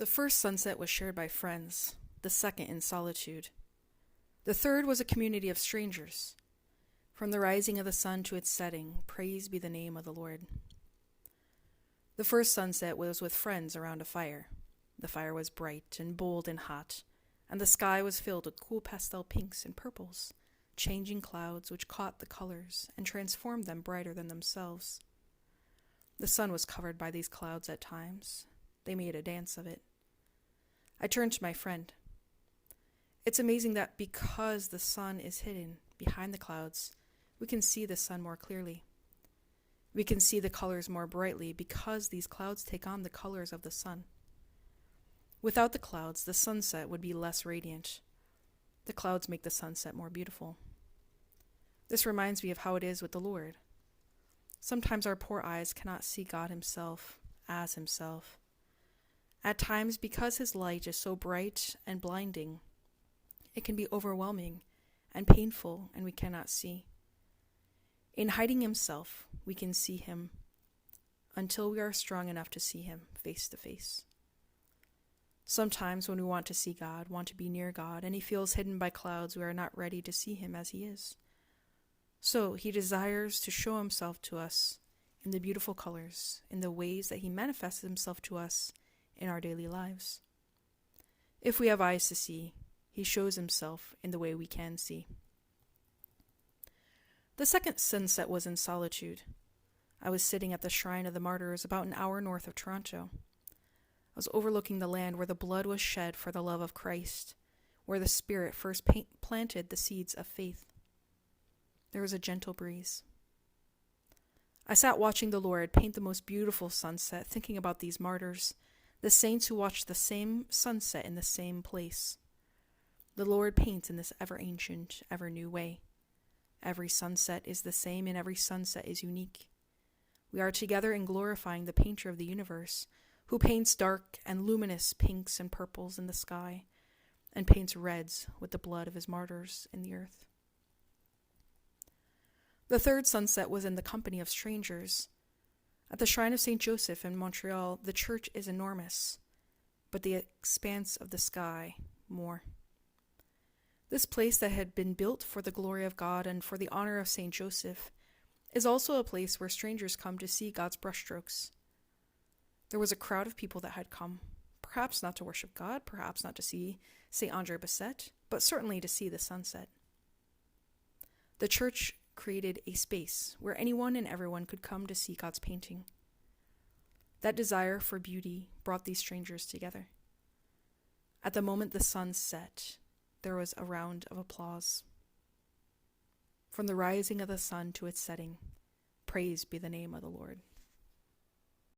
The first sunset was shared by friends, the second in solitude. The third was a community of strangers. From the rising of the sun to its setting, praise be the name of the Lord. The first sunset was with friends around a fire. The fire was bright and bold and hot, and the sky was filled with cool pastel pinks and purples, changing clouds which caught the colors and transformed them brighter than themselves. The sun was covered by these clouds at times. They made a dance of it. I turned to my friend. It's amazing that because the sun is hidden behind the clouds, we can see the sun more clearly. We can see the colors more brightly because these clouds take on the colors of the sun. Without the clouds, the sunset would be less radiant. The clouds make the sunset more beautiful. This reminds me of how it is with the Lord. Sometimes our poor eyes cannot see God Himself as Himself. At times, because His light is so bright and blinding, it can be overwhelming and painful, and we cannot see. In hiding Himself, we can see Him until we are strong enough to see Him face to face. Sometimes when we want to see God, want to be near God, and He feels hidden by clouds, we are not ready to see Him as He is. So He desires to show Himself to us in the beautiful colors, in the ways that He manifests Himself to us in our daily lives. If we have eyes to see, He shows Himself in the way we can see. The second sunset was in solitude. I was sitting at the Shrine of the Martyrs about an hour north of Toronto. I was overlooking the land where the blood was shed for the love of Christ, where the Spirit first planted the seeds of faith. There was a gentle breeze. I sat watching the Lord paint the most beautiful sunset, thinking about these martyrs, the saints who watched the same sunset in the same place. The Lord paints in this ever-ancient, ever-new way. Every sunset is the same, and every sunset is unique. We are together in glorifying the painter of the universe, who paints dark and luminous pinks and purples in the sky, and paints reds with the blood of His martyrs in the earth. The third sunset was in the company of strangers. At the Shrine of St. Joseph in Montreal, the church is enormous, but the expanse of the sky more. This place that had been built for the glory of God and for the honor of St. Joseph is also a place where strangers come to see God's brushstrokes. There was a crowd of people that had come, perhaps not to worship God, perhaps not to see St. Andre Bessette, but certainly to see the sunset. The church created a space where anyone and everyone could come to see God's painting. That desire for beauty brought these strangers together. At the moment the sun set, there was a round of applause. From the rising of the sun to its setting, praise be the name of the Lord.